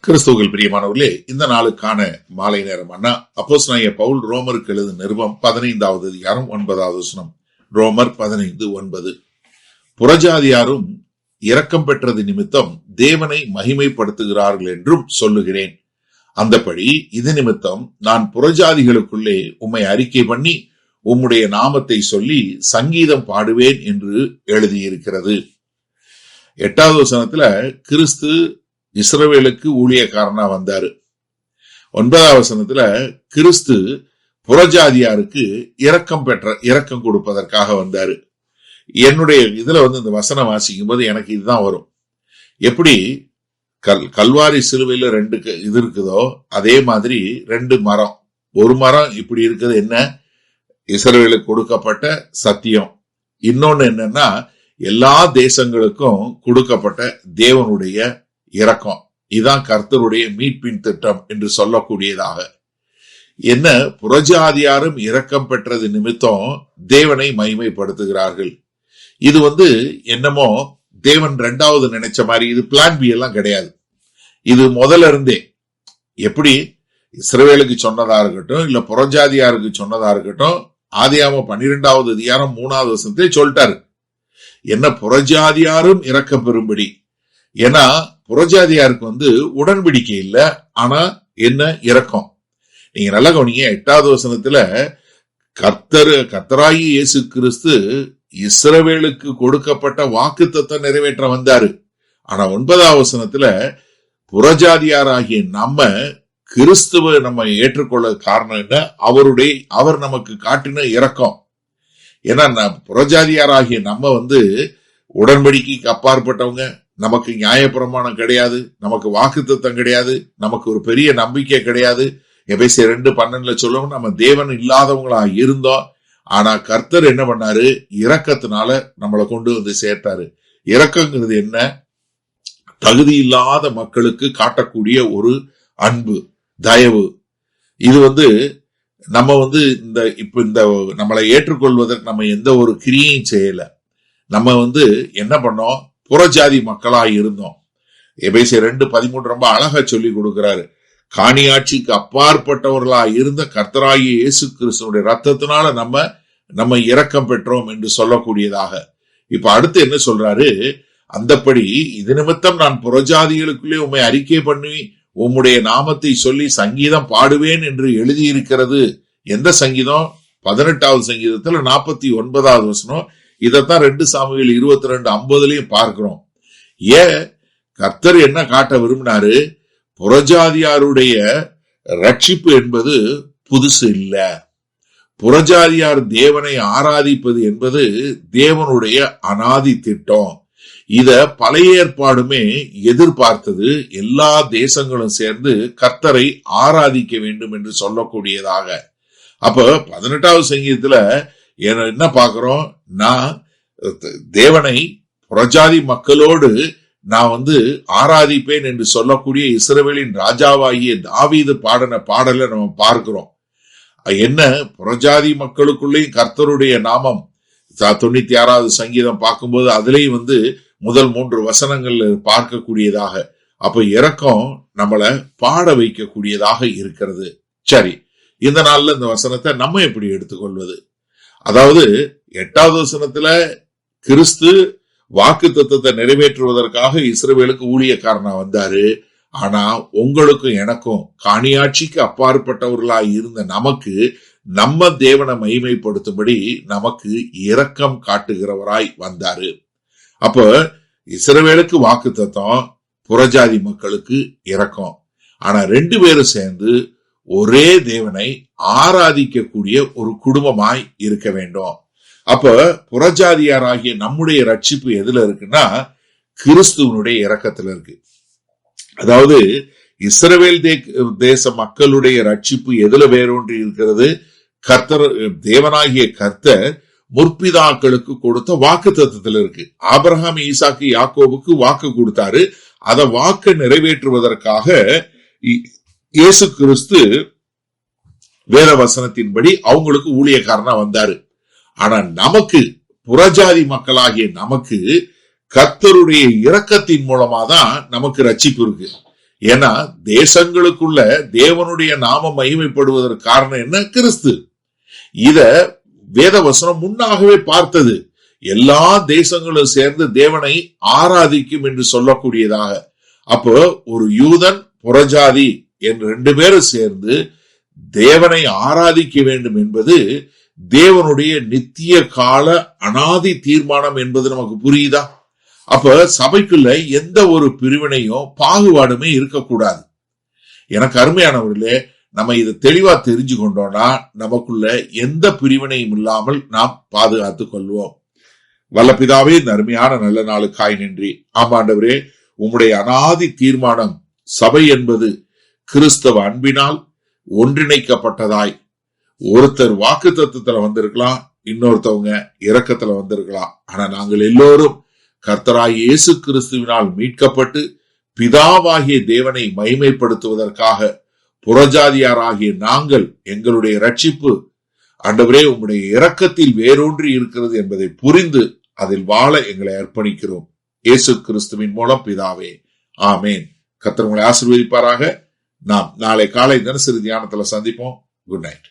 கிறிஸ்துவுக்குள் பிரியமானவர்களே, இந்த நாளுக்கான மாலை நேரம் அண்ணா அப்போஸ்தலனாகிய பவுல் ரோமருக்கு எழுதும் நிருபம் 15வது அதிகாரம் 9வது வசனம். ரோமர் 15:9. புறஜாதியாரும் இரக்கம் பெற்றது நிமித்தம் தேவனை மகிமைப்படுத்துகிறார்கள் என்றும் சொல்லுகிறேன். அந்தபடி இது நிமித்தம் நான் புறஜாதிகளுக்குள்ளே உம்மை அறிக்கை பண்ணி உம்முடைய நாமத்தை சொல்லி சங்கீதம் பாடுவேன் என்று எழுதியிருக்கிறது. 8வது வசனத்துல கிறிஸ்து இஸ்ரவேலுக்கு ஊழியக்காரனா வந்தாரு. 9வது வசனத்துல கிறிஸ்து புறஜாதியாருக்கு இரக்கம் கொடுப்பதற்காக வந்தாரு. என்னுடைய இதுல இந்த வசனம் வாசிக்கும் போது எனக்கு இதுதான் வரும். எப்படி கல்வாரி சிலுவையில 2 இது இருக்குதோ அதே மாதிரி 2 மரம். ஒரு மரம் இப்படி இருக்குது, என்ன? இஸ்ரவேலுக்கு கொடுக்கப்பட்ட சத்தியம். இன்னொன்னு என்னன்னா, எல்லா தேசங்களுக்கும் கொடுக்கப்பட்ட தேவனுடைய இரக்கம். இதான் கர்த்தருடைய மீட்பின் திட்டம் என்று சொல்லக்கூடியதாக. என்ன, புறஜாதியாரும் இரக்கம் பெற்றது நிமித்தம் தேவனை மகிமைப்படுத்துகிறார்கள். இது என்னமோ தேவன் 2வது நினைச்ச மாதிரி, இது பிளான் பி எல்லாம் கிடையாது. இது முதல்ல இருந்தே எப்படி இஸ்ரவேலுக்கு சொன்னதா இருக்கட்டும், இல்ல புறஜாதியாருக்கு சொன்னதா இருக்கட்டும், ஆதியாகமம் 12வது அதிகாரம் 3வது வசனத்தை சொல்லிட்டாரு. என்ன, புறஜாதியாரும் இரக்கம் பெறும்படி. ஏன்னா புறஜாதியாருக்கு உடன்படிக்கை இல்ல, ஆனா என்ன இரக்கம். நீங்க நல்லா கவனிங்க. 8வது வசனத்துல கர்த்தராகி இயேசு கிறிஸ்து இஸ்ரவேலுக்கு கொடுக்கப்பட்ட வாக்குத்தத்தம் நிறைவேற்ற வந்தாரு. ஆனா 9வது வசனத்துல புறஜாதியாராகிய நம்ம கிறிஸ்துவ நம்ம ஏற்றுக்கொள்ள காரணம் என்ன? அவர் நமக்கு காட்டின இரக்கம். ஏன்னா புறஜாதியாராகிய நம்ம உடன்படிக்கைக்கு அப்பாற்பட்டவங்க, நமக்கு நியாயப்பிரமாணம் கிடையாது, நமக்கு வாக்குத்தத்தம் கிடையாது, நமக்கு ஒரு பெரிய நம்பிக்கை கிடையாது. எபேசியர் 2:12 சொல்லவும் நம்ம தேவன் இல்லாதவங்களா இருந்தோம். ஆனா கர்த்தர் என்ன பண்ணாரு? இரக்கத்தினால நம்மளை கொண்டு சேர்த்தாரு. இரக்கங்கிறது என்ன? தகுதி இல்லாத மக்களுக்கு காட்டக்கூடிய ஒரு அன்பு, தயவு. இது நம்ம இந்த நம்மளை ஏற்றுக்கொள்வதற்கு நம்ம எந்த ஒரு கிரியையும் செய்யல. நம்ம என்ன பண்ணோம்? புறஜாதி மக்களாய் இருந்தோம். எபேசியர் 2:13 ரொம்ப அழகா சொல்லி கொடுக்கிறாரு. காணியாட்சிக்கு அப்பாற்பட்டவர்களாய் இருந்த கர்த்தராகிய இயேசு கிறிஸ்துவினுடைய ரத்தத்தினால நம்ம இரக்கம் பெற்றோம் என்று சொல்லக்கூடியதாக. இப்ப அடுத்து என்ன சொல்றாரு? அந்தப்படி இது நிமித்தம் நான் புறஜாதிகளுக்குள்ளே உம்மை அறிக்கை பண்ணி உம்முடைய நாமத்தை சொல்லி சங்கீதம் பாடுவேன் என்று எழுதியிருக்கிறது. எந்த சங்கீதம்? 18வது சங்கீதத்துல 49வது வசனம். இதத்தான் 2 சாமுவேல் 22:50 பார்க்கிறோம். ஏன் கர்த்தர் என்ன காட்ட விரும்பினாரு? புறஜாதியாருடைய ரட்சிப்பு என்பது புதுசு இல்ல. புறஜாதியார் தேவனை ஆராதிப்பது என்பது தேவனுடைய அனாதி திட்டம். இத பழைய ஏற்பாடுமே எதிர்பார்த்தது. எல்லா தேசங்களும் சேர்ந்து கர்த்தரை ஆராதிக்க வேண்டும் என்று சொல்லக்கூடியதாக. அப்ப 18வது சங்கீதத்துல என்ன பார்க்கிறோம்? நான் தேவனை புறஜாதி மக்களோடு நான் ஆராதிப்பேன் என்று சொல்லக்கூடிய இஸ்ரவேலின் ராஜாவாகிய தாவீது பாடின பாடலை நம்ம பார்க்கிறோம். என்ன, புறஜாதி மக்களுக்குள்ளேயும் கர்த்தருடைய நாமம் 96வது சங்கீதம் பார்க்கும்போது அதுலயும் முதல் 3 வசனங்கள் பார்க்கக்கூடியதாக. அப்ப இரக்கம் நம்மளை பாட வைக்கக்கூடியதாக இருக்கிறது. சரி, இந்த நாள்ல இந்த வசனத்தை நம்ம எப்படி எடுத்துக்கொள்வது? அதாவது 8வது வசனத்துல கிறிஸ்து வாக்குத்தத்தத்தை நிறைவேற்றுவதற்காக இஸ்ரவேலுக்கு ஊழியக்காரனா வந்தாரு. ஆனா உங்களுக்கும் எனக்கும் காணியாட்சிக்கு அப்பாற்பட்டவர்களாய் இருந்த நமக்கு நம்ம தேவனை மகிமைப்படுத்தும்படி நமக்கு இரக்கம் காட்டுகிறவராய் வந்தாரு. அப்ப இஸ்ரவேலுக்கு வாக்குத்தத்தம், புறஜாதி மக்களுக்கு இரக்கம். ஆனா 2 பேரும் சேர்ந்து ஒரே தேவனை ஆராதிக்கக்கூடிய ஒரு குடும்பமாய் இருக்க வேண்டும். அப்ப புறஜாதியாராகிய நம்முடைய ரட்சிப்பு எதுல இருக்குன்னா, கிறிஸ்துவனுடைய இரக்கத்துல இருக்கு. அதாவது இஸ்ரவேல் தேச மக்களுடைய ரட்சிப்பு எதுல வேரூன்றி இருக்கிறது? கர்த்தர், தேவனாகிய கர்த்தர் முற்பிதாக்களுக்கு கொடுத்த வாக்குத்தத்தத்துல இருக்கு. ஆபிரகாம், ஈசாக்கு, யாக்கோபுக்கு வாக்கு கொடுத்தாரு. அத வாக்கு நிறைவேற்றுவதற்காக இயேசு கிறிஸ்து வேத வசனத்தின்படி அவங்களுக்கு ஊழியக்காரனா வந்தாரு. ஆனா நமக்கு, புறஜாதி மக்களாகிய நமக்கு கர்த்தருடைய இரக்கத்தின் மூலமா தான் நமக்கு ரட்சிப்பு இருக்கு. ஏன்னா தேசங்களுக்குள்ள தேவனுடைய நாமம் மகிமைப்படுவதற்கு காரணம் என்ன? கிறிஸ்து. இத வேதவசனம் முன்னாகவே பார்த்தது. எல்லா தேசங்களும் சேர்ந்து தேவனை ஆராதிக்கும் என்று சொல்லக்கூடியதாக. அப்போ ஒரு யூதன், புறஜாதி என்று 2 பேரும் சேர்ந்து தேவனை ஆராதிக்க வேண்டும் என்பது தேவனுடைய நித்திய கால அனாதி தீர்மானம் என்பது நமக்கு புரியுதா? அப்ப சபைக்குள்ள எந்த ஒரு பிரிவினையும் பாகுபாடுமே இருக்கக்கூடாது. எனக்கு அருமையானவர்களே, நம்ம இதை தெளிவா தெரிஞ்சு கொண்டோம்னா நமக்குள்ள எந்த பிரிவினையும் இல்லாமல் நாம் பாதுகாத்துக் கொள்வோம். வல்லபிதாவே, இந்த அருமையான நல்ல நாளுக்காய் நன்றி. ஆமாண்டவரே, உம்முடைய அனாதி தீர்மானம் சபை என்பது கிறிஸ்தவ அன்பினால் ஒன்றிணைக்கப்பட்டதாய், ஒருத்தர் வாக்கு தத்துவத்துல வந்திருக்கலாம், இன்னொருத்தவங்க இரக்கத்துல வந்திருக்கலாம். ஆனா நாங்கள் எல்லோரும் கர்த்தராய் இயேசு கிறிஸ்துவினால் மீட்கப்பட்டு பிதாவாகிய தேவனை மகிமைப்படுத்துவதற்காக புறஜாதியாராகிய நாங்கள் எங்களுடைய ரட்சிப்பு ஆண்டவரே உம்முடைய இரக்கத்தில் வேரூன்றி இருக்கிறது என்பதை புரிந்து அதில் வாழ எங்களை அர்ப்பணிக்கிறோம். இயேசு கிறிஸ்துவின் மூலம் பிதாவே, ஆமேன். கர்த்தர் உங்களை ஆசீர்வதிப்பாராக. நாம் நாளை காலை தினசரி தியானத்துல சந்திப்போம். Good night.